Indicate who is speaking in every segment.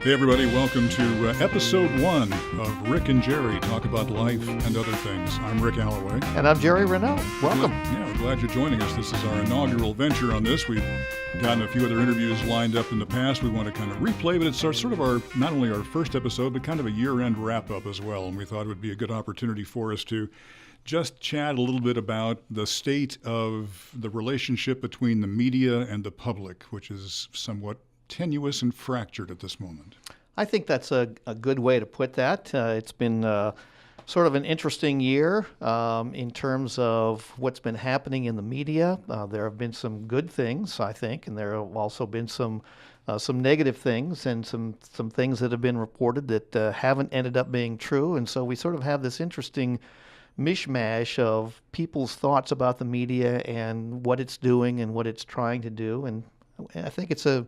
Speaker 1: Hey everybody, welcome to episode 1 of Rick and Jerry Talk About Life and Other Things. I'm Rick Alloway.
Speaker 2: And I'm Jerry Renaud. Welcome.
Speaker 1: We're glad you're joining us. This is our inaugural venture on this. We've gotten a few other interviews lined up in the past. We want to kind of replay, but it's sort of our, not only our first episode, but kind of a year-end wrap-up as well. And we thought it would be a good opportunity for us to just chat a little bit about the state of the relationship between the media and the public, which is somewhat tenuous and fractured at this moment.
Speaker 2: I think that's a good way to put that. It's been sort of an interesting year in terms of what's been happening in the media. There have been some good things, I think, and there have also been some negative things and some things that have been reported that haven't ended up being true. And so we sort of have this interesting mishmash of people's thoughts about the media and what it's doing and what it's trying to do. And I think it's a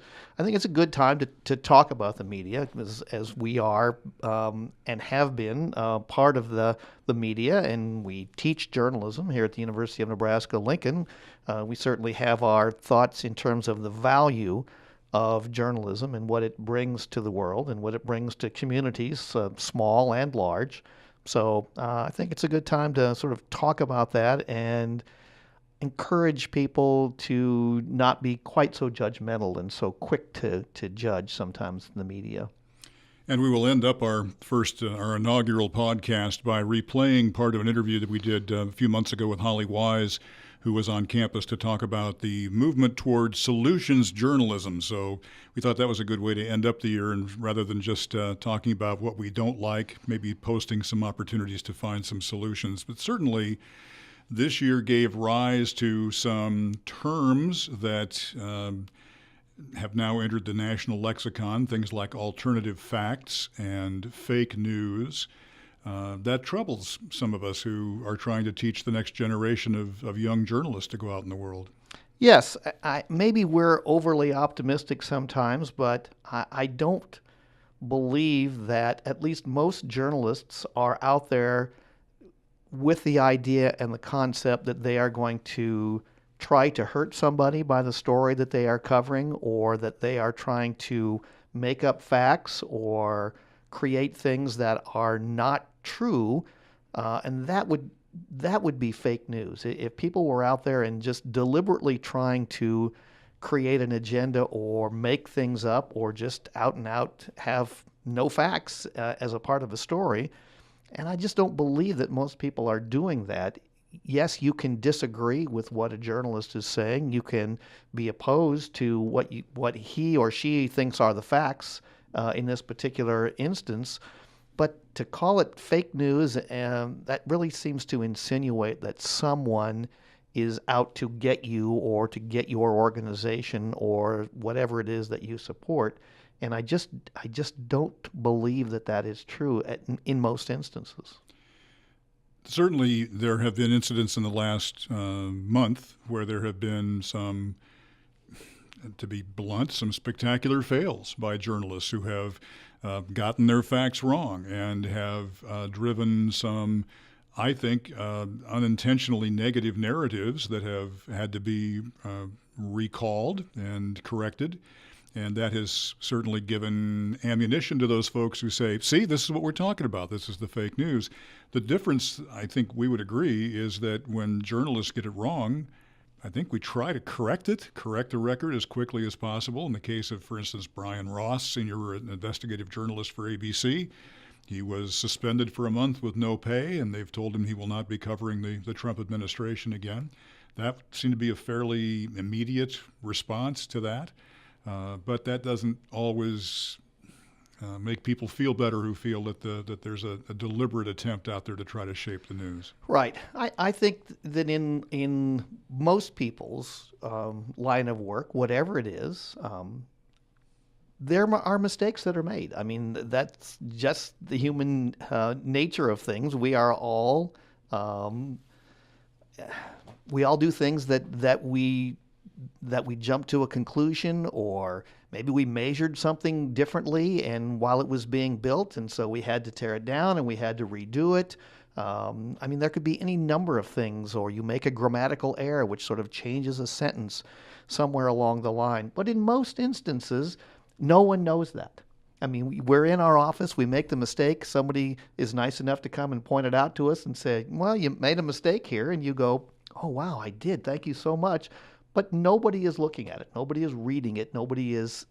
Speaker 2: good time to talk about the media as we are and have been part of the media, and we teach journalism here at the University of Nebraska-Lincoln. We certainly have our thoughts in terms of the value of journalism and what it brings to the world and what it brings to communities, small and large. So I think it's a good time to sort of talk about that and encourage people to not be quite so judgmental and so quick to judge sometimes in the media.
Speaker 1: And we will end up our inaugural podcast by replaying part of an interview that we did a few months ago with Holly Wise, who was on campus to talk about the movement towards solutions journalism. So we thought that was a good way to end up the year, and rather than just talking about what we don't like, maybe posting some opportunities to find some solutions. But certainly this year gave rise to some terms that have now entered the national lexicon, things like alternative facts and fake news. That troubles some of us who are trying to teach the next generation of young journalists to go out in the world.
Speaker 2: Yes, maybe we're overly optimistic sometimes, but I don't believe that at least most journalists are out there with the idea and the concept that they are going to try to hurt somebody by the story that they are covering, or that they are trying to make up facts or create things that are not true, and that would be fake news. If people were out there and just deliberately trying to create an agenda or make things up or just out and out have no facts as a part of a story. And I just don't believe that most people are doing that. Yes, you can disagree with what a journalist is saying. You can be opposed to what he or she thinks are the facts in this particular instance. But to call it fake news, that really seems to insinuate that someone is out to get you or to get your organization or whatever it is that you support. And I just don't believe that is true in most instances.
Speaker 1: Certainly, there have been incidents in the last month where there have been some, to be blunt, some spectacular fails by journalists who have gotten their facts wrong and have driven some, I think, unintentionally negative narratives that have had to be recalled and corrected. And that has certainly given ammunition to those folks who say, see, this is what we're talking about. This is the fake news. The difference, I think we would agree, is that when journalists get it wrong, I think we try to correct the record as quickly as possible. In the case of, for instance, Brian Ross, senior investigative journalist for ABC, he was suspended for a month with no pay, and they've told him he will not be covering the Trump administration again. That seemed to be a fairly immediate response to that. But that doesn't always make people feel better who feel that there's a deliberate attempt out there to try to shape the news.
Speaker 2: Right. I think that in most people's line of work, whatever it is, there are mistakes that are made. I mean, that's just the human nature of things. We are all do things that we jump to a conclusion, or maybe we measured something differently and while it was being built, and so we had to tear it down and we had to redo it. I mean, there could be any number of things, or you make a grammatical error which sort of changes a sentence somewhere along the line. But in most instances, no one knows that. I mean, we're in our office, we make the mistake. Somebody is nice enough to come and point it out to us and say, well, you made a mistake here. And you go, oh, wow, I did. Thank you so much. But nobody is looking at it. Nobody is reading it. Nobody is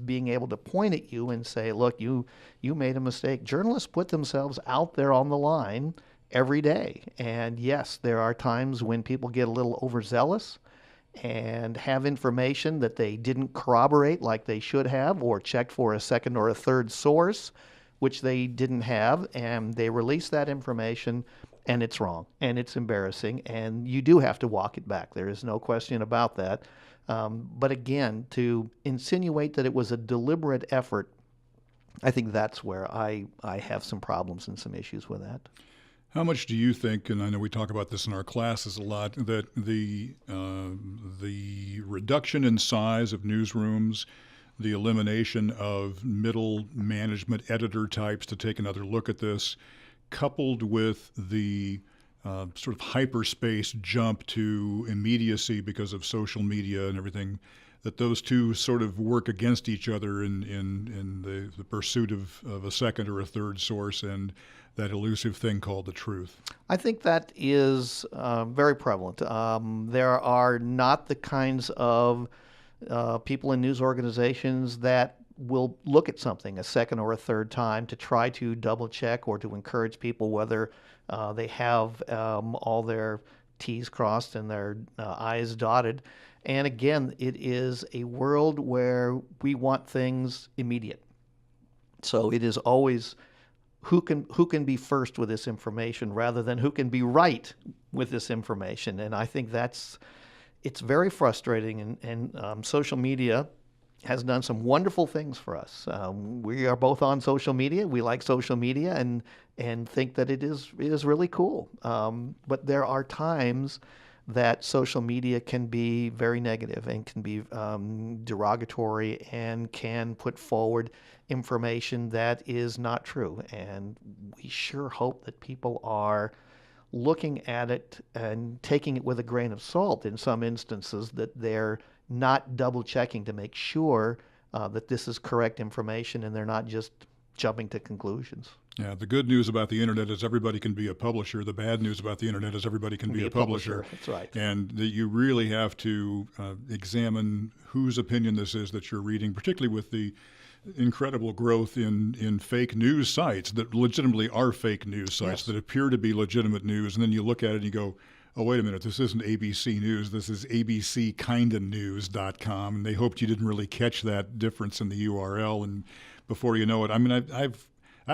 Speaker 2: being able to point at you and say, look, you made a mistake. Journalists put themselves out there on the line every day. And yes, there are times when people get a little overzealous and have information that they didn't corroborate like they should have, or checked for a second or a third source, which they didn't have, and they release that information, and it's wrong, and it's embarrassing, and you do have to walk it back. There is no question about that. But again, to insinuate that it was a deliberate effort, I think that's where I have some problems and some issues with that.
Speaker 1: How much do you think, and I know we talk about this in our classes a lot, that the reduction in size of newsrooms, the elimination of middle management editor types to take another look at this, coupled with the sort of hyperspace jump to immediacy because of social media and everything, that those two sort of work against each other in the pursuit of a second or a third source and that elusive thing called the truth?
Speaker 2: I think that is very prevalent. There are not the kinds of people in news organizations that will look at something a second or a third time to try to double check or to encourage people whether they have all their T's crossed and their I's dotted. And again, it is a world where we want things immediate. So it is always who can be first with this information rather than who can be right with this information. And I think it's very frustrating. And social media has done some wonderful things for us. We are both on social media. We like social media and think that it is really cool. But there are times that social media can be very negative and can be derogatory and can put forward information that is not true. And we sure hope that people are looking at it and taking it with a grain of salt in some instances, that they're not double checking to make sure that this is correct information and they're not just jumping to conclusions.
Speaker 1: Yeah, the good news about the internet is everybody can be a publisher. The bad news about the internet is everybody can be a publisher.
Speaker 2: That's right.
Speaker 1: And that you really have to examine whose opinion this is that you're reading, particularly with the incredible growth in fake news sites that legitimately are fake news sites, yes, that appear to be legitimate news. And then you look at it and you go, oh, wait a minute, this isn't ABC News, this is abckindanews.com. And they hoped you didn't really catch that difference in the URL. And before you know it, I mean, I've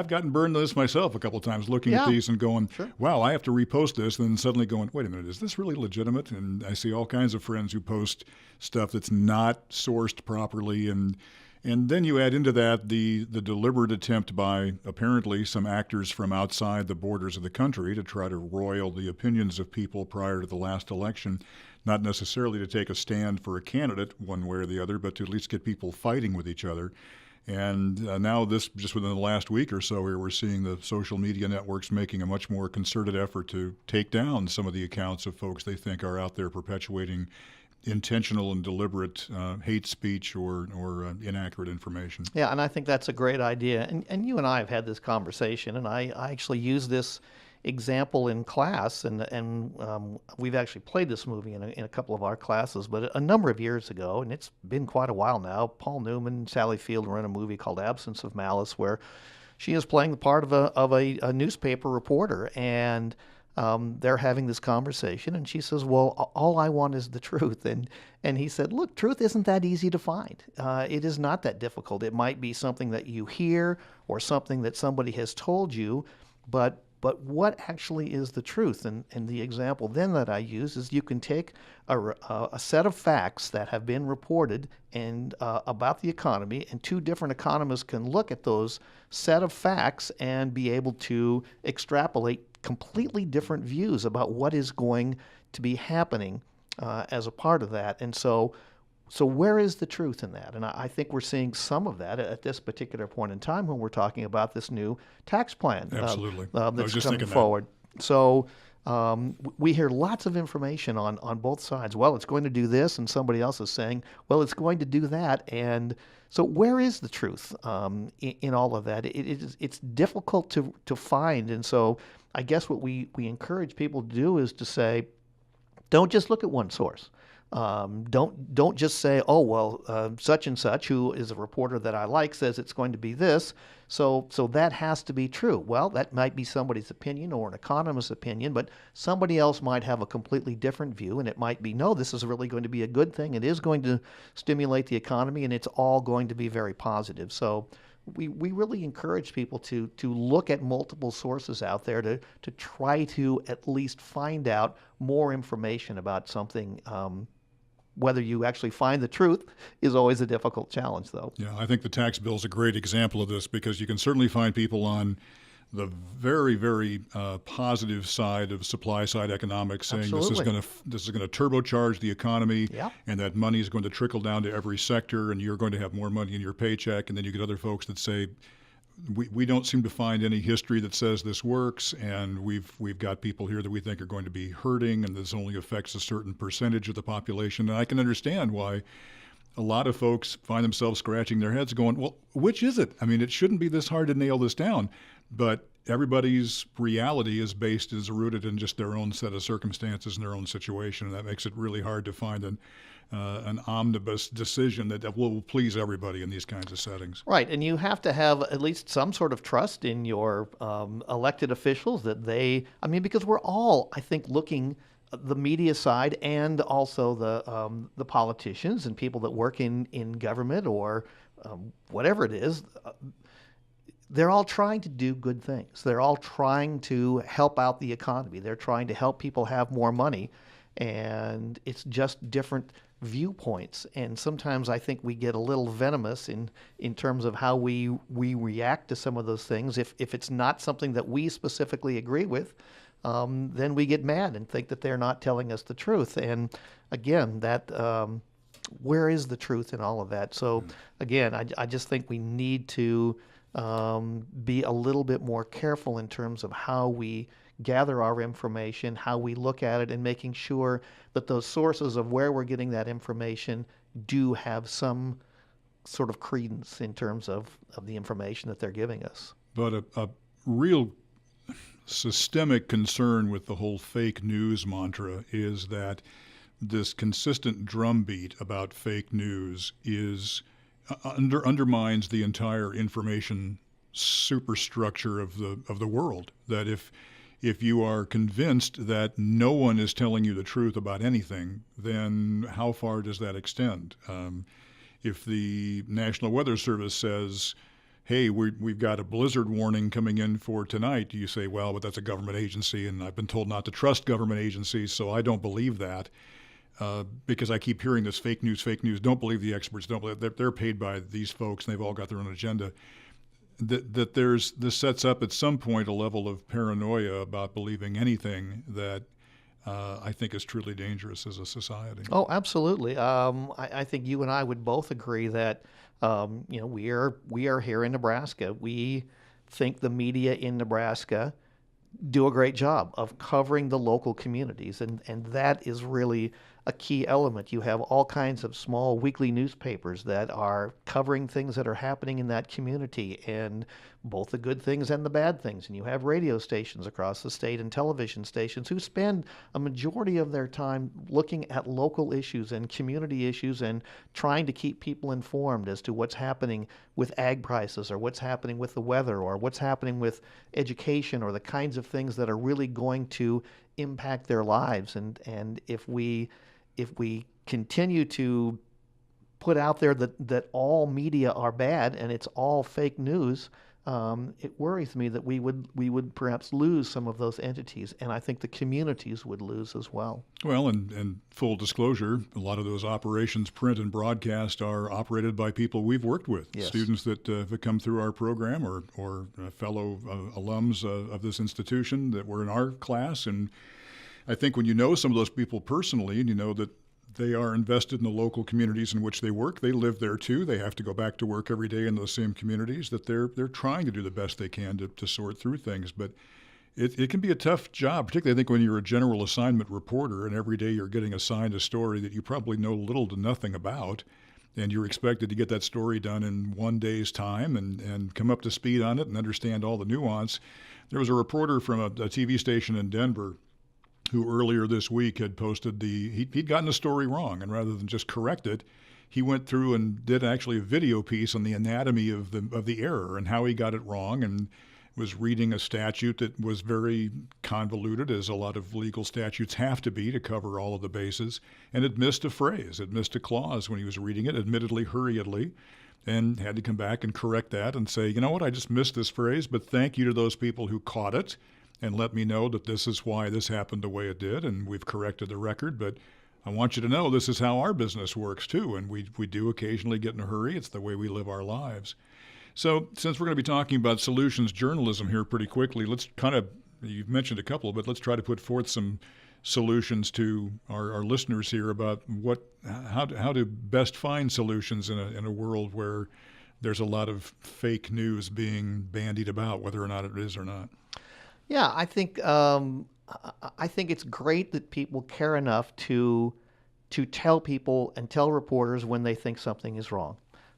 Speaker 1: gotten burned on this myself a couple of times, looking at these and going, sure, wow, I have to repost this, and then suddenly going, wait a minute, is this really legitimate? And I see all kinds of friends who post stuff that's not sourced properly, and then you add into that the deliberate attempt by apparently some actors from outside the borders of the country to try to roil the opinions of people prior to the last election, not necessarily to take a stand for a candidate one way or the other, but to at least get people fighting with each other. And now this, just within the last week or so here, we're seeing the social media networks making a much more concerted effort to take down some of the accounts of folks they think are out there perpetuating intentional and deliberate hate speech or inaccurate information.
Speaker 2: Yeah, and I think that's a great idea. And you and I have had this conversation, and I actually use this example in class, and we've actually played this movie in a couple of our classes, but a number of years ago, and it's been quite a while now, Paul Newman, Sally Field were in a movie called Absence of Malice, where she is playing the part of a newspaper reporter, and they're having this conversation, and she says, well, all I want is the truth. And he said, look, truth isn't that easy to find. It is not that difficult. It might be something that you hear or something that somebody has told you, but what actually is the truth? And the example then that I use is you can take a set of facts that have been reported and about the economy, and two different economists can look at those set of facts and be able to extrapolate completely different views about what is going to be happening as a part of that. And so where is the truth in that? And I think we're seeing some of that at this particular point in time when we're talking about this new tax plan
Speaker 1: Absolutely.
Speaker 2: That's coming forward. So We hear lots of information on both sides. Well, it's going to do this, and somebody else is saying, well, it's going to do that. And so, where is the truth in all of that? It's difficult to find. And so, I guess what we encourage people to do is to say, don't just look at one source. Don't just say, oh well, such and such, who is a reporter that I like, says it's going to be this, so that has to be true. Well, that might be somebody's opinion or an economist's opinion, but somebody else might have a completely different view, and it might be, no, this is really going to be a good thing. It is going to stimulate the economy, and it's all going to be very positive. So we really encourage people to look at multiple sources out there to try to at least find out more information about something. Whether you actually find the truth is always a difficult challenge, though.
Speaker 1: Yeah, I think the tax bill is a great example of this, because you can certainly find people on the very, very positive side of supply side economics saying
Speaker 2: Absolutely.
Speaker 1: this is going to turbocharge the economy,
Speaker 2: Yeah.
Speaker 1: and that money is going to trickle down to every sector, and you're going to have more money in your paycheck. And then you get other folks that say, we don't seem to find any history that says this works, and we've got people here that we think are going to be hurting, and this only affects a certain percentage of the population. And I can understand why a lot of folks find themselves scratching their heads going, well, which is it? I mean, it shouldn't be this hard to nail this down. But everybody's reality is rooted in just their own set of circumstances and their own situation. And that makes it really hard to find an omnibus decision that will please everybody in these kinds of settings.
Speaker 2: Right, and you have to have at least some sort of trust in your elected officials that I mean, because we're all, I think, looking the media side and also the politicians and people that work in government or whatever it is. They're all trying to do good things. They're all trying to help out the economy. They're trying to help people have more money, and it's just different viewpoints. And sometimes I think we get a little venomous in terms of how we react to some of those things. If it's not something that we specifically agree with, then we get mad and think that they're not telling us the truth. And again, where is the truth in all of that? So again, I just think we need to be a little bit more careful in terms of how we gather our information, how we look at it, and making sure that those sources of where we're getting that information do have some sort of credence in terms of the information that they're giving us.
Speaker 1: But a real systemic concern with the whole fake news mantra is that this consistent drumbeat about fake news undermines the entire information superstructure of the world. That if you are convinced that no one is telling you the truth about anything, then how far does that extend? If the National Weather Service says, hey, we've got a blizzard warning coming in for tonight, you say, well, but that's a government agency, and I've been told not to trust government agencies, so I don't believe that. Because I keep hearing this fake news, don't believe the experts, don't believe they're paid by these folks, and they've all got their own agenda. This sets up at some point a level of paranoia about believing anything that I think is truly dangerous as a society.
Speaker 2: Oh, absolutely. I think you and I would both agree that we are here in Nebraska. We think the media in Nebraska do a great job of covering the local communities, and that is really a key element. You have all kinds of small weekly newspapers that are covering things that are happening in that community, and both the good things and the bad things. And you have radio stations across the state and television stations who spend a majority of their time looking at local issues and community issues and trying to keep people informed as to what's happening with ag prices or what's happening with the weather or what's happening with education or the kinds of things that are really going to impact their lives. And if we continue to put out there that all media are bad and it's all fake news, it worries me that we would perhaps lose some of those entities, and I think the communities would lose as well.
Speaker 1: Well, and full disclosure, a lot of those operations, print and broadcast, are operated by people we've worked with,
Speaker 2: Yes.
Speaker 1: students that have come through our program or fellow alums of this institution that were in our class. And I think when you know some of those people personally and you know that they are invested in the local communities in which they work, they live there too, they have to go back to work every day in those same communities, that they're trying to do the best they can to sort through things. But it can be a tough job, particularly I think when you're a general assignment reporter and every day you're getting assigned a story that you probably know little to nothing about, and you're expected to get that story done in one day's time and come up to speed on it and understand all the nuance. There was a reporter from a TV station in Denver who earlier this week had posted he'd gotten a story wrong, and rather than just correct it, he went through and did actually a video piece on the anatomy of the error and how he got it wrong, and was reading a statute that was very convoluted, as a lot of legal statutes have to be to cover all of the bases, and it missed a phrase, it missed a clause when he was reading it, admittedly hurriedly, and had to come back and correct that and say, you know what, I just missed this phrase, but thank you to those people who caught it and let me know that this is why this happened the way it did, and we've corrected the record, but I want you to know this is how our business works too, and we do occasionally get in a hurry. It's the way we live our lives. So since we're going to be talking about solutions journalism here pretty quickly, let's you've mentioned a couple, but let's try to put forth some solutions to our listeners here about how to best find solutions in a world where there's a lot of fake news being bandied about, whether or not it is or not.
Speaker 2: Yeah, I think it's great that people care enough to tell people and tell reporters when they think something is wrong.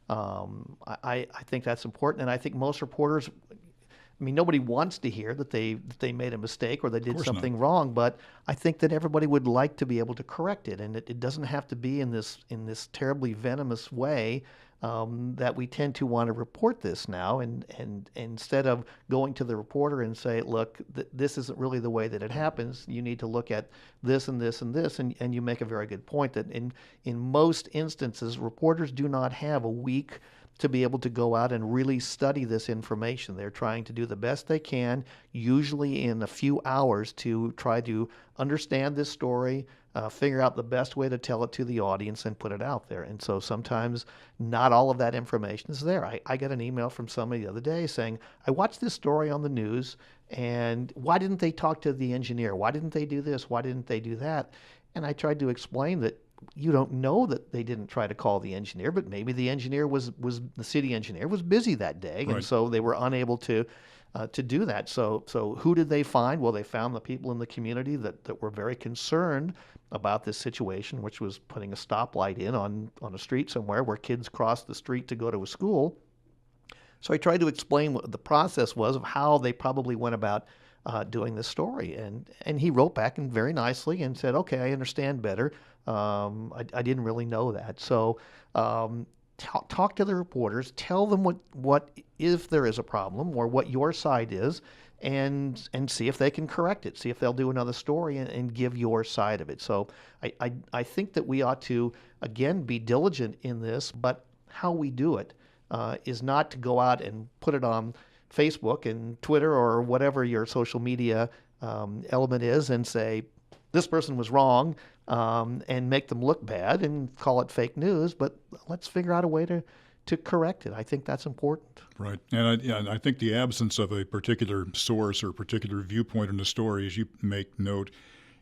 Speaker 2: I think that's important, and I think most reporters, I mean, nobody wants to hear that they made a mistake or they did something wrong, but I think that everybody would like to be able to correct it, and it doesn't have to be in this terribly venomous way that we tend to want to report this now, and instead of going to the reporter and say, look, this isn't really the way that it happens, you need to look at this and this and this, and you make a very good point that in most instances, reporters do not have a week to be able to go out and really study this information. They're trying to do the best they can, usually in a few hours, to try to understand this story, figure out the best way to tell it to the audience and put it out there. And so sometimes not all of that information is there. I got an email from somebody the other day saying, I watched this story on the news, and why didn't they talk to the engineer? Why didn't they do this? Why didn't they do that? And I tried to explain that you don't know that they didn't try to call the engineer, but maybe the engineer was the city engineer was busy that day,
Speaker 1: right.
Speaker 2: And so they were unable to do that. So who did they find? Well, they found the people in the community that were very concerned about this situation, which was putting a stoplight in on a street somewhere where kids cross the street to go to a school. So I tried to explain what the process was of how they probably went about doing this story, and he wrote back and very nicely and said, okay, I understand better. I didn't really know that. So talk to the reporters, tell them what if there is a problem or what your side is, and see if they can correct it, see if they'll do another story and give your side of it. So I think that we ought to, again, be diligent in this, but how we do it is not to go out and put it on Facebook and Twitter or whatever your social media element is and say, this person was wrong, and make them look bad and call it fake news, but let's figure out a way to correct it. I think that's important.
Speaker 1: Right. And I think the absence of a particular source or particular viewpoint in the story, as you make note,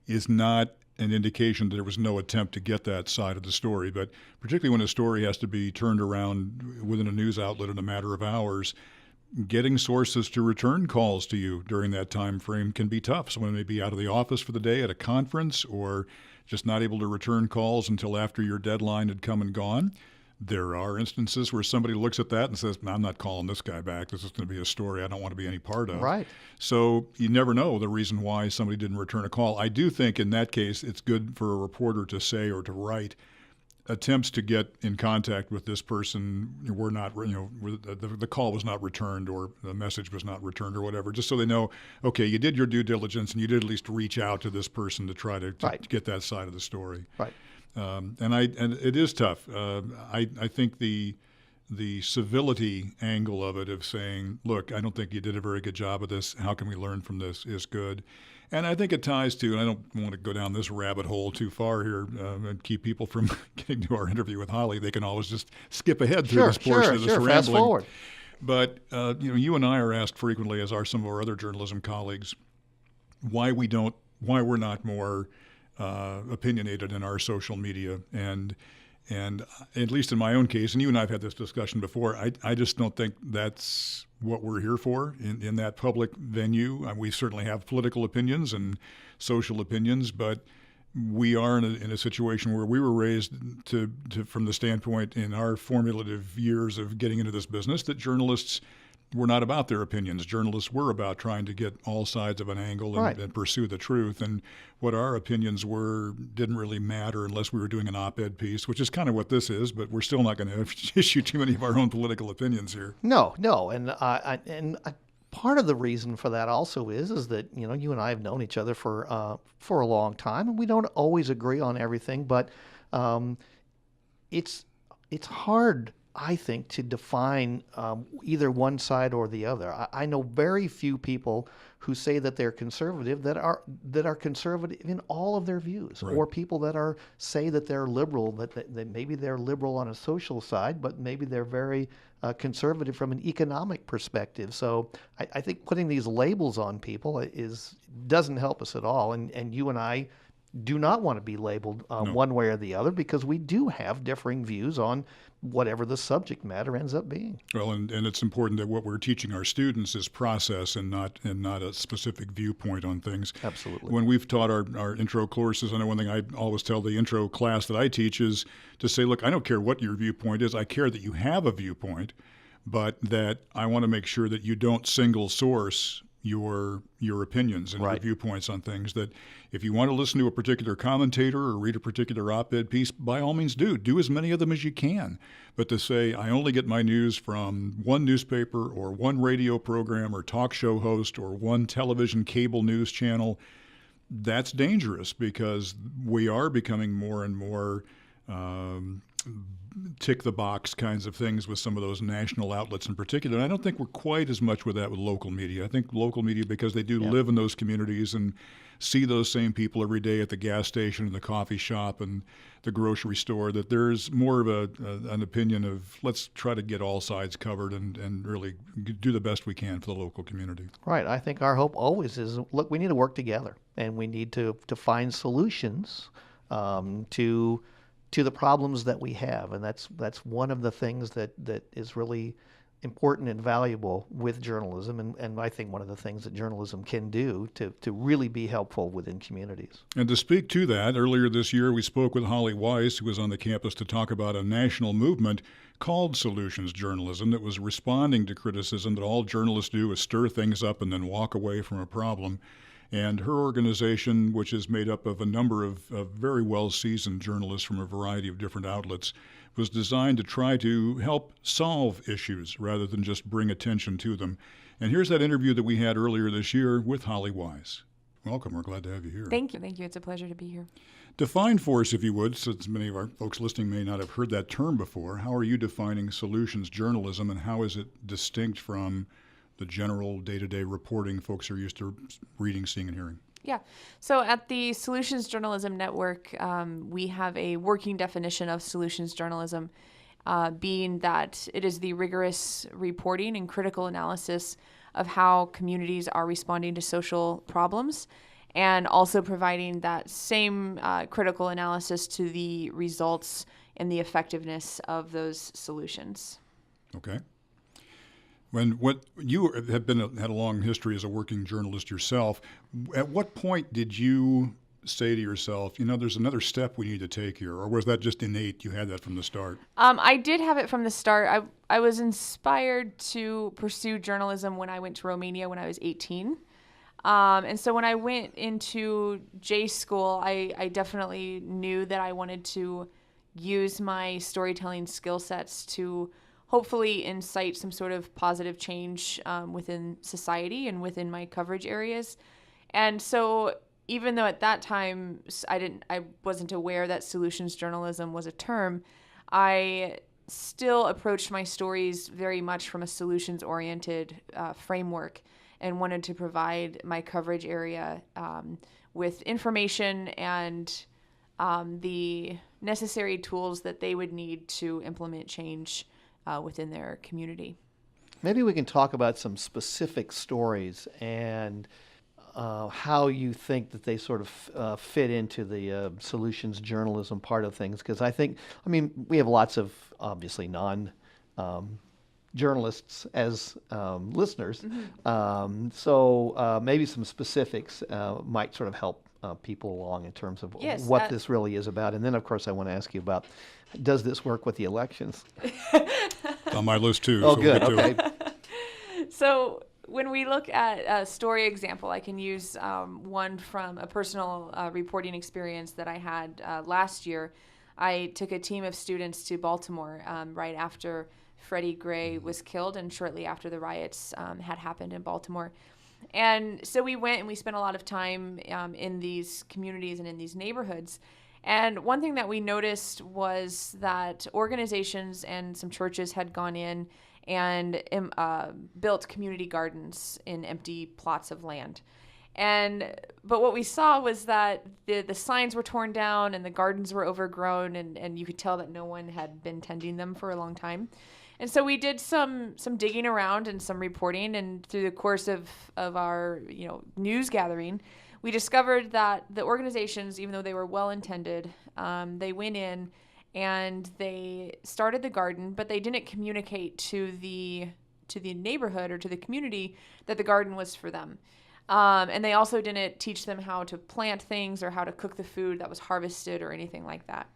Speaker 1: is not an indication that there was no attempt to get that side of the story. But particularly when a story has to be turned around within a news outlet in a matter of hours, getting sources to return calls to you during that time frame can be tough. Someone may be out of the office for the day at a conference or just not able to return calls until after your deadline had come and gone. There are instances where somebody looks at that and says, I'm not calling this guy back. This is going to be a story I don't want to be any part of.
Speaker 2: Right.
Speaker 1: So you never know the reason why somebody didn't return a call. I do think in that case it's good for a reporter to say or to write, attempts to get in contact with this person were not, the call was not returned or the message was not returned or whatever, just so they know, okay, you did your due diligence and you did at least reach out to this person to try to get that side of the story.
Speaker 2: Right.
Speaker 1: And it is tough. I think the civility angle of it, of saying, look, I don't think you did a very good job of this. How can we learn from this, is good. And I think it ties to, and I don't want to go down this rabbit hole too far here and keep people from getting to our interview with Holly. They can always just skip ahead through this portion of this rambling.
Speaker 2: Fast forward.
Speaker 1: But you and I are asked frequently, as are some of our other journalism colleagues, why we're not more opinionated in our social media. And at least in my own case, and you and I have had this discussion before, I just don't think that's what we're here for in that public venue. We certainly have political opinions and social opinions, but we are in a situation where we were raised to from the standpoint in our formative years of getting into this business that journalists were not about their opinions. Journalists were about trying to get all sides of an angle
Speaker 2: Right.
Speaker 1: and pursue the truth. And what our opinions were didn't really matter unless we were doing an op-ed piece, which is kind of what this is, but we're still not going to issue too many of our own political opinions here.
Speaker 2: No, no, and part of the reason for that also is that you and I have known each other for a long time, and we don't always agree on everything, but it's hard, I think, to define either one side or the other. I know very few people who say that they're conservative that are conservative in all of their views,
Speaker 1: Right.
Speaker 2: or people that say that they're liberal, that maybe they're liberal on a social side, but maybe they're very conservative from an economic perspective. So I think putting these labels on people doesn't help us at all. And you and I do not want to be labeled
Speaker 1: No.
Speaker 2: one way or the other, because we do have differing views on whatever the subject matter ends up being.
Speaker 1: Well, and it's important that what we're teaching our students is process and not a specific viewpoint on things.
Speaker 2: Absolutely.
Speaker 1: When we've taught our intro courses, I know one thing I always tell the intro class that I teach is to say, look, I don't care what your viewpoint is. I care that you have a viewpoint, but that I want to make sure that you don't single source your opinions and
Speaker 2: Right.
Speaker 1: your viewpoints on things. That if you want to listen to a particular commentator or read a particular op-ed piece, by all means do as many of them as you can. But to say I only get my news from one newspaper or one radio program or talk show host or one television cable news channel, that's dangerous, because we are becoming more and more tick the box kinds of things with some of those national outlets in particular. And I don't think we're quite as much with that with local media. I think local media, because they do live in those communities and see those same people every day at the gas station and the coffee shop and the grocery store, that there's more of an opinion of let's try to get all sides covered and really do the best we can for the local community.
Speaker 2: Right. I think our hope always is, look, we need to work together, and we need to find solutions to the problems that we have, and that's one of the things that is really important and valuable with journalism, and I think one of the things that journalism can do to really be helpful within communities.
Speaker 1: And to speak to that, earlier this year we spoke with Holly Weiss, who was on the campus to talk about a national movement called Solutions Journalism that was responding to criticism that all journalists do is stir things up and then walk away from a problem. And her organization, which is made up of a number of very well-seasoned journalists from a variety of different outlets, was designed to try to help solve issues rather than just bring attention to them. And here's that interview that we had earlier this year with Holly Weiss. Welcome. We're glad to have you here.
Speaker 3: Thank you. Thank you. It's a pleasure to be here.
Speaker 1: Define for us, if you would, since many of our folks listening may not have heard that term before, how are you defining solutions journalism, and how is it distinct from the general day-to-day reporting folks are used to reading, seeing, and hearing?
Speaker 3: Yeah. So at the Solutions Journalism Network, we have a working definition of solutions journalism, being that it is the rigorous reporting and critical analysis of how communities are responding to social problems, and also providing that same critical analysis to the results and the effectiveness of those solutions.
Speaker 1: Okay. When what you have had a long history as a working journalist yourself, at what point did you say to yourself, there's another step we need to take here, or was that just innate? You had that from the start.
Speaker 3: I did have it from the start. I was inspired to pursue journalism when I went to Romania when I was 18. And so when I went into J school, I definitely knew that I wanted to use my storytelling skill sets to hopefully incite some sort of positive change within society and within my coverage areas. And so even though at that time I wasn't aware that solutions journalism was a term, I still approached my stories very much from a solutions-oriented framework, and wanted to provide my coverage area with information and the necessary tools that they would need to implement change within their community.
Speaker 2: Maybe we can talk about some specific stories and how you think that they sort of fit into the solutions journalism part of things. Because we have lots of obviously journalists as listeners. So maybe some specifics might sort of help people along in terms of
Speaker 3: Yes,
Speaker 2: what this really is about. And then, of course, I want to ask you about, does this work with the elections?
Speaker 1: It's on my list too.
Speaker 2: Oh,
Speaker 1: so
Speaker 2: good.
Speaker 1: we'll get to
Speaker 2: Okay.
Speaker 1: it.
Speaker 3: So when we look at a story example, I can use one from a personal reporting experience that I had last year. I took a team of students to Baltimore right after Freddie Gray was killed and shortly after the riots had happened in Baltimore. And so we went and we spent a lot of time in these communities and in these neighborhoods. And one thing that we noticed was that organizations and some churches had gone in and built community gardens in empty plots of land. But what we saw was that the signs were torn down and the gardens were overgrown, and you could tell that no one had been tending them for a long time. And so we did some digging around and some reporting, and through the course of our news gathering, we discovered that the organizations, even though they were well intended, they went in and they started the garden, but they didn't communicate to the neighborhood or to the community that the garden was for them. And they also didn't teach them how to plant things or how to cook the food that was harvested or anything like that.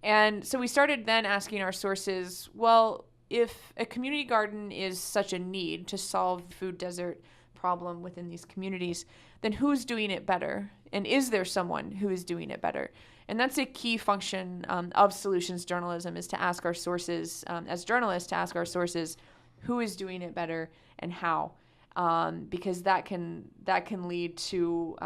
Speaker 3: And so we started then asking our sources, well, if a community garden is such a need to solve the food desert problem within these communities, then who's doing it better? And is there someone who is doing it better? And that's a key function of solutions journalism, is to ask our sources, as journalists, to ask our sources who is doing it better and how. Because that can lead to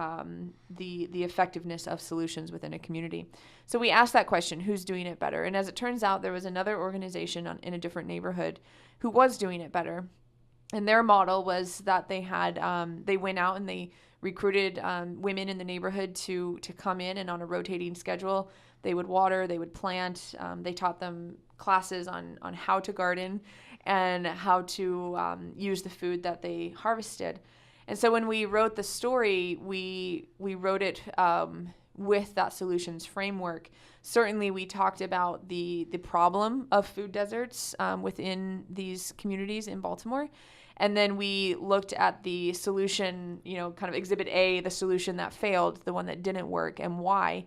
Speaker 3: the effectiveness of solutions within a community. So we asked that question, who's doing it better? And as it turns out, there was another organization in a different neighborhood who was doing it better. And their model was that they went out and they recruited women in the neighborhood to come in, and on a rotating schedule, they would water, they would plant. They taught them classes on how to garden and how to use the food that they harvested. And so when we wrote the story, we wrote it with that solutions framework. Certainly we talked about the problem of food deserts within these communities in Baltimore. And then we looked at the solution, kind of exhibit A, the solution that failed, the one that didn't work, and why.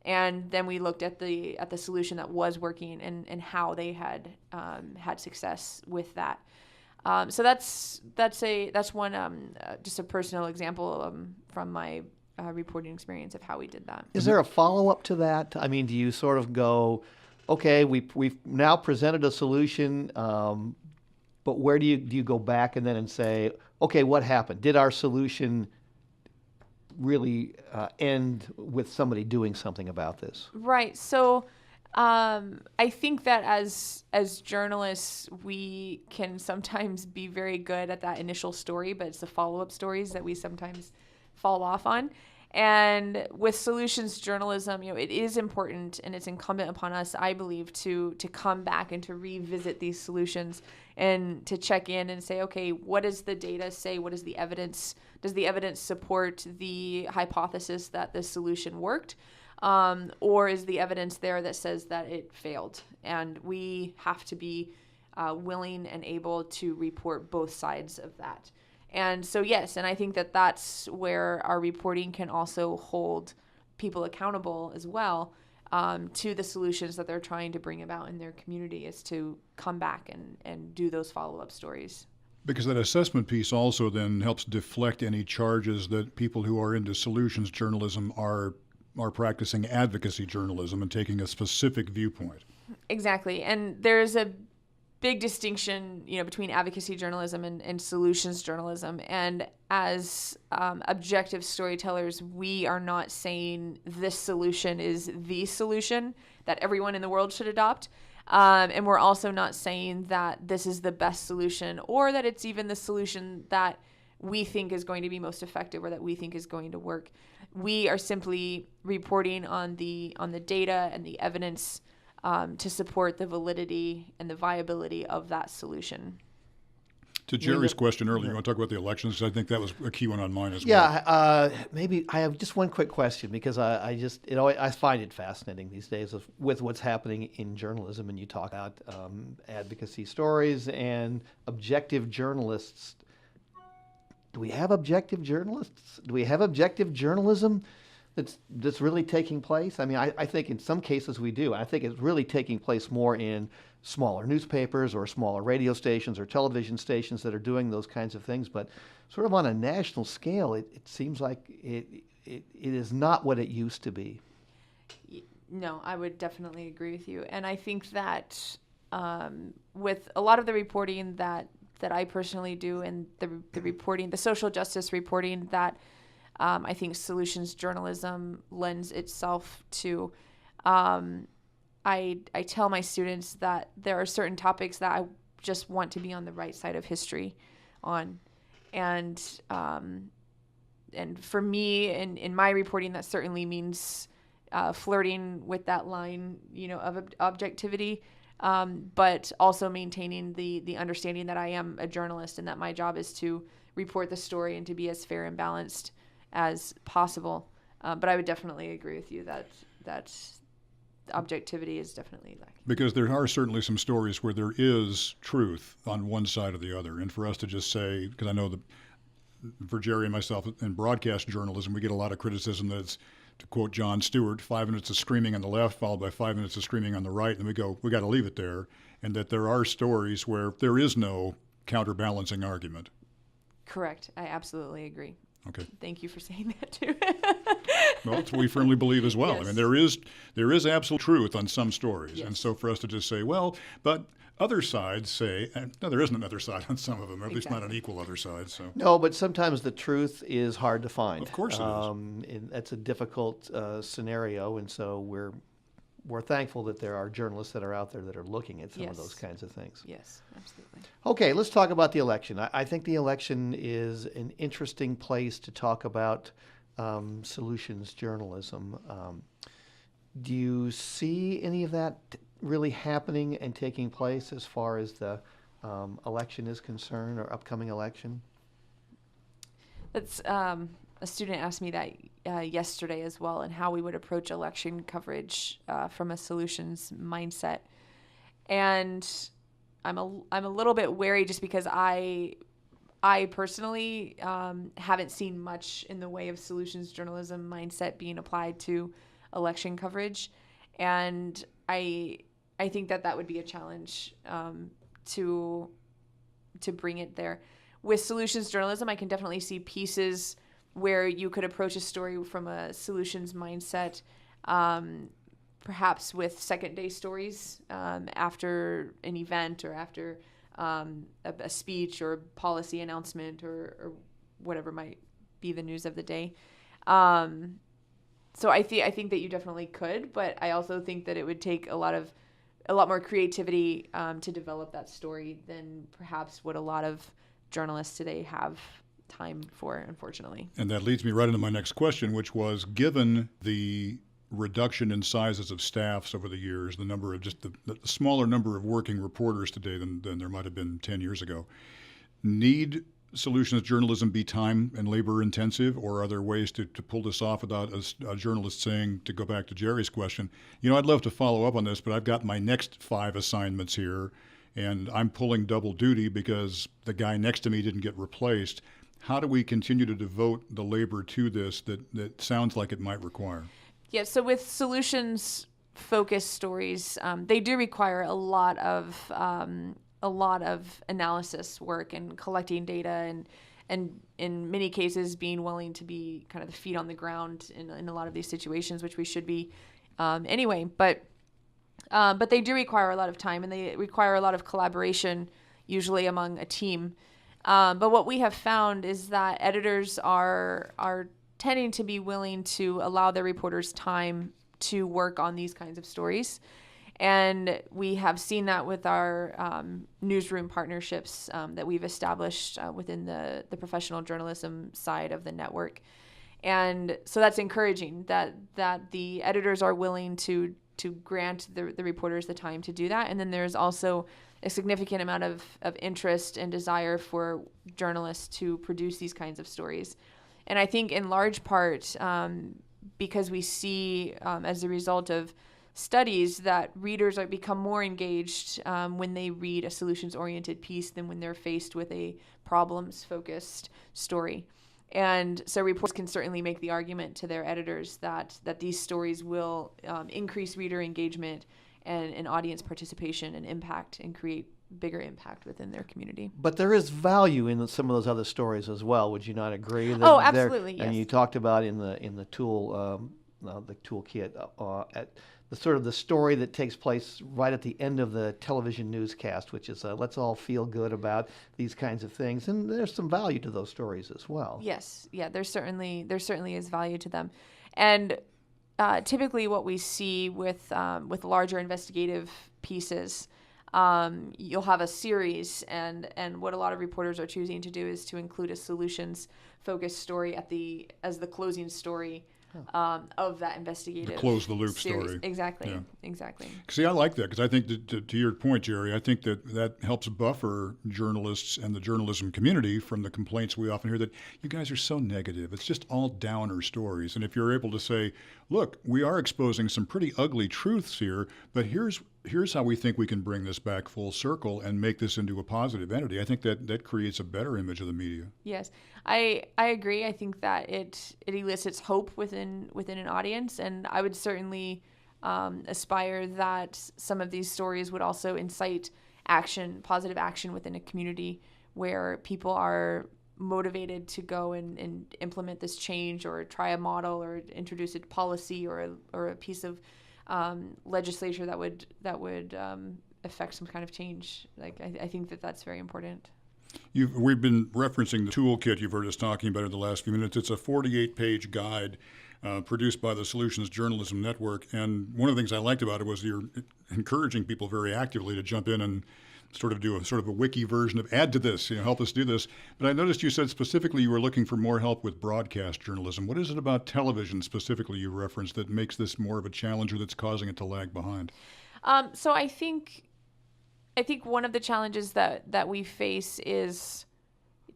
Speaker 3: And then we looked at the solution that was working and how they had had success with that. So that's one just a personal example from my reporting experience of how we did that.
Speaker 2: Is there a follow-up to that? I mean, do you sort of go, okay, we've now presented a solution, but where do you go back and say, okay, what happened? Did our solution really end with somebody doing something about this?
Speaker 3: Right. So I think that as journalists, we can sometimes be very good at that initial story, but it's the follow-up stories that we sometimes fall off on. And with solutions journalism, it is important and it's incumbent upon us, I believe, to come back and to revisit these solutions and to check in and say, okay, what does the data say? What is the evidence? Does the evidence support the hypothesis that this solution worked? Or is the evidence there that says that it failed? And we have to be willing and able to report both sides of that. And so, yes, and I think that that's where our reporting can also hold people accountable as well to the solutions that they're trying to bring about in their community, is to come back and do those follow-up stories.
Speaker 1: Because that assessment piece also then helps deflect any charges that people who are into solutions journalism are practicing advocacy journalism and taking a specific viewpoint.
Speaker 3: Exactly. And there's a big distinction, between advocacy journalism and solutions journalism. And as objective storytellers, we are not saying this solution is the solution that everyone in the world should adopt. And we're also not saying that this is the best solution or that it's even the solution that we think is going to be most effective or that we think is going to work. We are simply reporting on the data and the evidence to support the validity and the viability of that solution.
Speaker 1: To Jerry's question earlier, you want to talk about the elections? 'Cause I think that was a key one on mine as well.
Speaker 2: Yeah, maybe I have just one quick question because I find it fascinating these days with what's happening in journalism, and you talk about advocacy stories and objective journalists. Do we have objective journalists? Do we have objective journalism that's really taking place? I mean, I think in some cases we do. I think it's really taking place more in smaller newspapers or smaller radio stations or television stations that are doing those kinds of things. But sort of on a national scale, it seems like it is not what it used to be.
Speaker 3: No, I would definitely agree with you. And I think that with a lot of the reporting that I personally do and the reporting, the social justice reporting that I think solutions journalism lends itself to, I tell my students that there are certain topics that I just want to be on the right side of history on. And for me, in my reporting, that certainly means flirting with that line, of objectivity, but also maintaining the understanding that I am a journalist and that my job is to report the story and to be as fair and balanced as possible. But I would definitely agree with you that objectivity is definitely lacking.
Speaker 1: Because there are certainly some stories where there is truth on one side or the other. And for us to just say, because I know that for Jerry and myself in broadcast journalism, we get a lot of criticism that it's, to quote Jon Stewart, 5 minutes of screaming on the left followed by 5 minutes of screaming on the right. And we go, we got to leave it there. And that there are stories where there is no counterbalancing argument.
Speaker 3: Correct. I absolutely agree.
Speaker 1: Okay.
Speaker 3: Thank you for saying that too.
Speaker 1: Well, it's what we firmly believe as well.
Speaker 3: Yes.
Speaker 1: I mean, there is absolute truth on some stories.
Speaker 3: Yes.
Speaker 1: And so for us to just say, well, but other sides say, no, there isn't another side on some of them, or at least not an equal other side. So.
Speaker 2: No, but sometimes the truth is hard to find.
Speaker 1: Of course it is.
Speaker 2: And that's a difficult scenario, and so we're thankful that there are journalists that are out there that are looking at some of
Speaker 3: Yes.
Speaker 2: those kinds of things.
Speaker 3: Yes, absolutely.
Speaker 2: Okay, let's talk about the election. I think the election is an interesting place to talk about solutions journalism. Do you see any of that really happening and taking place as far as the election is concerned, or upcoming election?
Speaker 3: That's a student asked me that yesterday as well, and how we would approach election coverage from a solutions mindset. And I'm a little bit wary just because I personally haven't seen much in the way of solutions journalism mindset being applied to election coverage, and I think that would be a challenge to bring it there. With solutions journalism, I can definitely see pieces where you could approach a story from a solutions mindset, perhaps with second day stories after an event or after a speech or policy announcement or whatever might be the news of the day. So I think that you definitely could, but I also think that it would take a lot more creativity to develop that story than perhaps what a lot of journalists today have time for, unfortunately.
Speaker 1: And that leads me right into my next question, which was, given the reduction in sizes of staffs over the years, the number of just the smaller number of working reporters today than there might have been 10 years ago, need solutions journalism be time and labor intensive, or are there ways to pull this off without a journalist saying, to go back to Jerry's question, I'd love to follow up on this, but I've got my next 5 assignments here and I'm pulling double duty because the guy next to me didn't get replaced. How do we continue to devote the labor to this that sounds like it might require?
Speaker 3: Yeah, so with solutions-focused stories, they do require a lot of analysis work and collecting data, and in many cases being willing to be kind of the feet on the ground in a lot of these situations, which we should be anyway. But they do require a lot of time, and they require a lot of collaboration, usually among a team. But what we have found is that editors are tending to be willing to allow their reporters time to work on these kinds of stories. And we have seen that with our newsroom partnerships that we've established within the professional journalism side of the network. And so that's encouraging that the editors are willing to grant the reporters the time to do that. And then there's also a significant amount of interest and desire for journalists to produce these kinds of stories. And I think in large part because we see as a result of studies that readers become more engaged when they read a solutions-oriented piece than when they're faced with a problems-focused story. And so reporters can certainly make the argument to their editors that these stories will increase reader engagement and audience participation and impact and create bigger impact within their community.
Speaker 2: But there is value in some of those other stories as well. Would you not agree?
Speaker 3: Oh, absolutely, yes.
Speaker 2: And you talked about in the tool, the toolkit, at the sort of the story that takes place right at the end of the television newscast, which is let's all feel good about these kinds of things. And there's some value to those stories as well.
Speaker 3: Yes, yeah, there certainly is value to them, and typically what we see with larger investigative pieces. You'll have a series, and what a lot of reporters are choosing to do is to include a solutions-focused story as the closing story of that investigative
Speaker 1: close the loop
Speaker 3: series.
Speaker 1: Story.
Speaker 3: Exactly,
Speaker 1: Yeah.
Speaker 3: exactly.
Speaker 1: See, I like that because I think that, to your point, Jerry, I think that helps buffer journalists and the journalism community from the complaints we often hear that you guys are so negative. It's just all downer stories. And if you're able to say, look, we are exposing some pretty ugly truths here, but here's how we think we can bring this back full circle and make this into a positive entity, I think that creates a better image of the media.
Speaker 3: Yes, I agree. I think that it elicits hope within an audience, and I would certainly aspire that some of these stories would also incite positive action within a community where people are motivated to go and implement this change or try a model or introduce a policy or a piece of legislature that would affect some kind of change. Like I think that's very important.
Speaker 1: We've been referencing the toolkit you've heard us talking about in the last few minutes. It's a 48-page guide produced by the Solutions Journalism Network. And one of the things I liked about it was you're encouraging people very actively to jump in and sort of do a wiki version of add to this, help us do this. But I noticed you said specifically you were looking for more help with broadcast journalism. What is it about television specifically you referenced that makes this more of a challenge or that's causing it to lag behind?
Speaker 3: So I think one of the challenges that we face is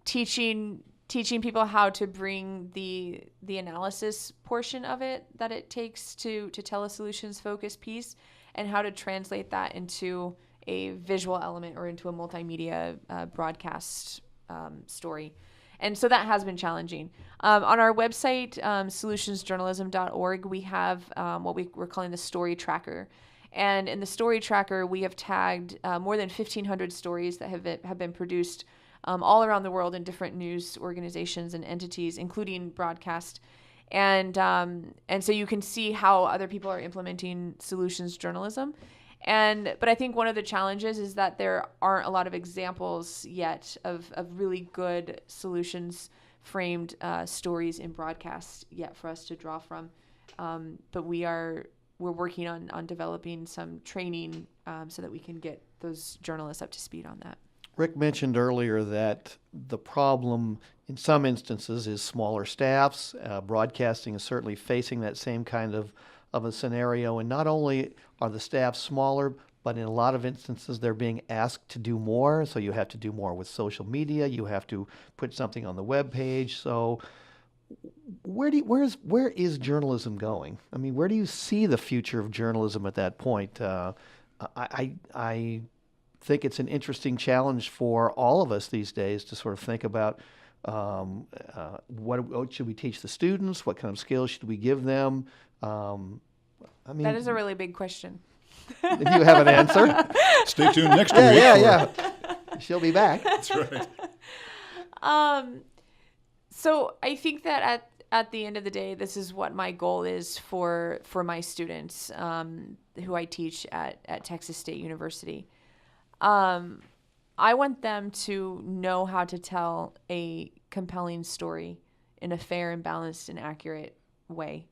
Speaker 3: teaching people how to bring the analysis portion of it that it takes to tell a solutions focused piece and how to translate that into a visual element or into a multimedia broadcast story. And so that has been challenging. On our website, solutionsjournalism.org, we have what we're calling the story tracker. And in the story tracker, we have tagged more than 1,500 stories that have been produced all around the world in different news organizations and entities, including broadcast. And so you can see how other people are implementing solutions journalism. But I think one of the challenges is that there aren't a lot of examples yet of really good solutions framed stories in broadcast yet for us to draw from. But we're working on developing some training so that we can get those journalists up to speed on that.
Speaker 2: Rick mentioned earlier that the problem in some instances is smaller staffs. Broadcasting is certainly facing that same kind of a scenario. And not only are the staff smaller, but in a lot of instances they're being asked to do more. So you have to do more with social media. You have to put something on the web page. So where is journalism going? I mean, where do you see the future of journalism at that point? I think it's an interesting challenge for all of us these days to sort of think about what should we teach the students? What kind of skills should we give them? I mean,
Speaker 3: that is a really big question.
Speaker 2: If you have an answer,
Speaker 1: stay tuned next week.
Speaker 2: Yeah. She'll be back.
Speaker 1: That's right.
Speaker 3: So I think that at the end of the day, this is what my goal is for my students who I teach at Texas State University. I want them to know how to tell a compelling story in a fair and balanced and accurate way.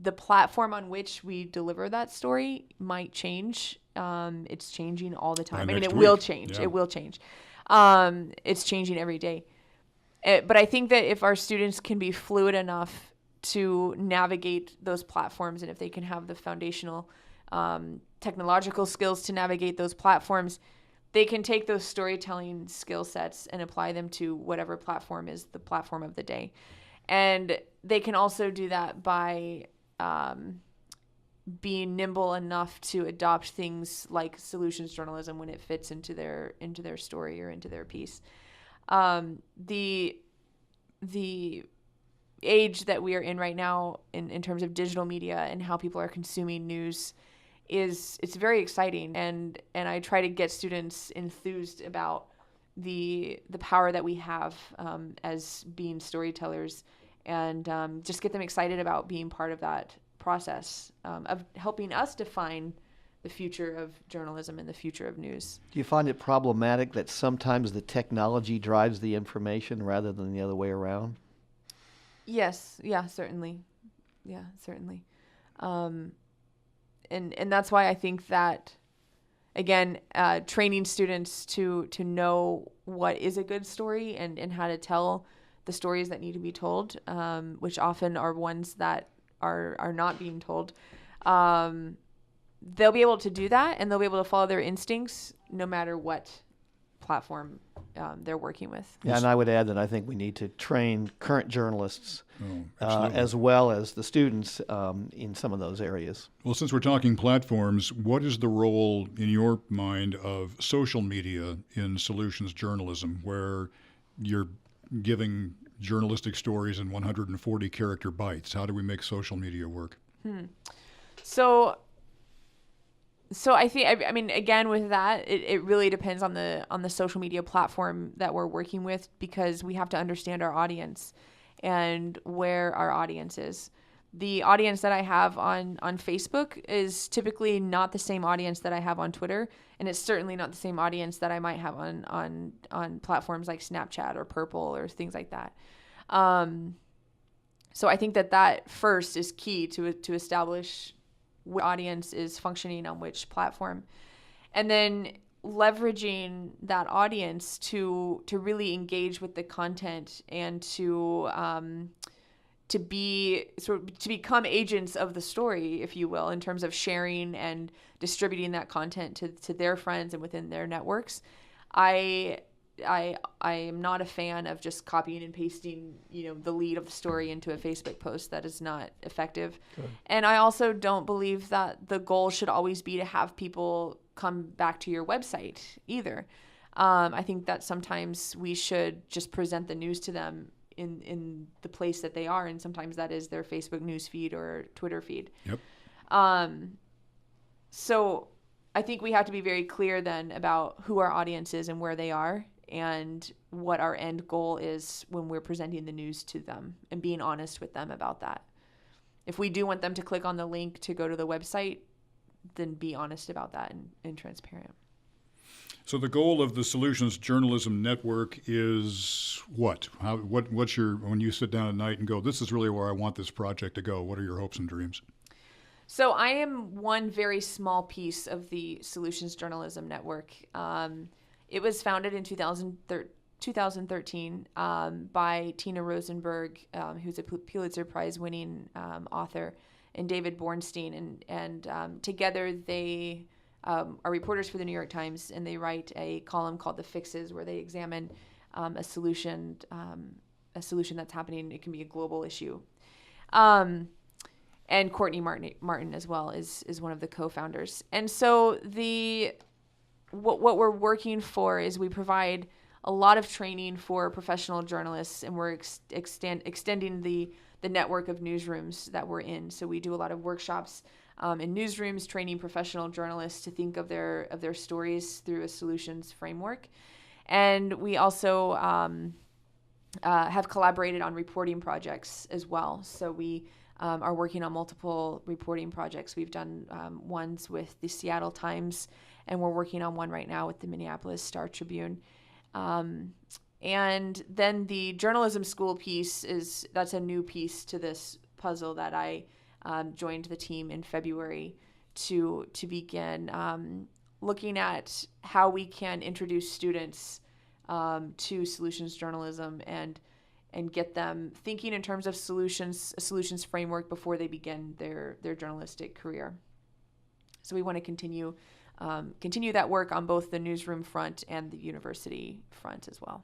Speaker 3: The platform on which we deliver that story might change. It's changing all the time. It will change. Yeah. It will change. It's changing every day. But I think that if our students can be fluid enough to navigate those platforms, and if they can have the foundational technological skills to navigate those platforms, they can take those storytelling skill sets and apply them to whatever platform is the platform of the day. And they can also do that by being nimble enough to adopt things like solutions journalism when it fits into their story or into their piece. The age that we are in right now in terms of digital media and how people are consuming news it's very exciting, and I try to get students enthused about the power that we have as being storytellers, and just get them excited about being part of that process of helping us define the future of journalism and the future of news.
Speaker 2: Do you find it problematic that sometimes the technology drives the information rather than the other way around?
Speaker 3: Yes, yeah, certainly. Yeah, certainly. And that's why I think that, again, training students to know what is a good story and how to tell the stories that need to be told, which often are ones that are not being told. They'll be able to do that, and they'll be able to follow their instincts no matter what platform they're working with.
Speaker 2: Yeah, and I would add that I think we need to train current journalists
Speaker 1: absolutely.
Speaker 2: as well as the students in some of those areas.
Speaker 1: Well, since we're talking platforms, what is the role, in your mind, of social media in solutions journalism, where you're giving journalistic stories in 140 character bites? How do we make social media work?
Speaker 3: So I think, I mean, again, with that, it really depends on the social media platform that we're working with, because we have to understand our audience and where our audience is. The audience that I have on Facebook is typically not the same audience that I have on Twitter, and it's certainly not the same audience that I might have on platforms like Snapchat or Purple or things like that. So I think that first is key to establish which audience is functioning on which platform, and then leveraging that audience to really engage with the content and to become agents of the story, if you will, in terms of sharing and distributing that content to their friends and within their networks. I am not a fan of just copying and pasting, the lead of the story into a Facebook post. That is not effective. Good. And I also don't believe that the goal should always be to have people come back to your website either. I think that sometimes we should just present the news to them in the place that they are, and sometimes that is their Facebook news feed or Twitter feed.
Speaker 1: Yep.
Speaker 3: So I think we have to be very clear then about who our audience is and where they are, and what our end goal is when we're presenting the news to them, and being honest with them about that. If we do want them to click on the link to go to the website, then be honest about that and transparent.
Speaker 1: So the goal of the Solutions Journalism Network is what? What's your, when you sit down at night and go, this is really where I want this project to go, what are your hopes and dreams?
Speaker 3: So I am one very small piece of the Solutions Journalism Network. It was founded in 2013 by Tina Rosenberg, who's a Pulitzer Prize-winning author, and David Bornstein. And together they are reporters for the New York Times, and they write a column called The Fixes, where they examine a solution that's happening. It can be a global issue. And Courtney Martin as well is one of the co-founders. And so what we're working for is we provide a lot of training for professional journalists, and we're extending the network of newsrooms that we're in. So we do a lot of workshops in newsrooms, training professional journalists to think of their stories through a solutions framework. And we also have collaborated on reporting projects as well. So we are working on multiple reporting projects. We've done ones with the Seattle Times, and we're working on one right now with the Minneapolis Star-Tribune. And then the journalism school piece that's a new piece to this puzzle that I joined the team in February to begin looking at how we can introduce students to solutions journalism and get them thinking in terms of a solutions framework before they begin their journalistic career. So we want to continue that work on both the newsroom front and the university front as well.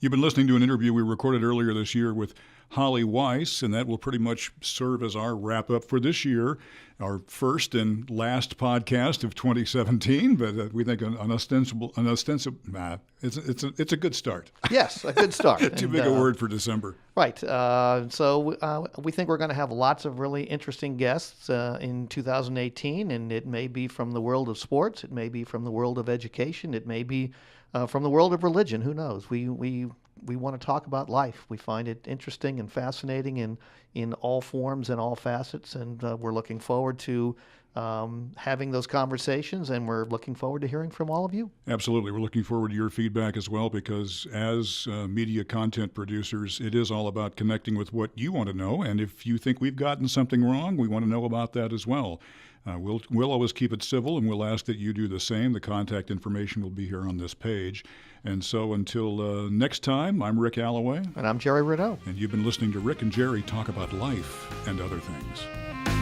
Speaker 1: You've been listening to an interview we recorded earlier this year with Holly Weiss, and that will pretty much serve as our wrap-up for this year, our first and last podcast of 2017. But we think it's a good start.
Speaker 2: Yes, a good start.
Speaker 1: Too big a word for December.
Speaker 2: Right. So we think we're going to have lots of really interesting guests in 2018, and it may be from the world of sports, it may be from the world of education, it may be from the world of religion. Who knows? We want to talk about life. We find it interesting and fascinating in all forms and all facets, and we're looking forward to having those conversations, and we're looking forward to hearing from all of you.
Speaker 1: Absolutely. We're looking forward to your feedback as well, because as media content producers, it is all about connecting with what you want to know. And if you think we've gotten something wrong, we want to know about that as well. We'll always keep it civil, and we'll ask that you do the same. The contact information will be here on this page. And so until next time, I'm Rick Alloway.
Speaker 2: And I'm Jerry Renaud.
Speaker 1: And you've been listening to Rick and Jerry talk about life and other things.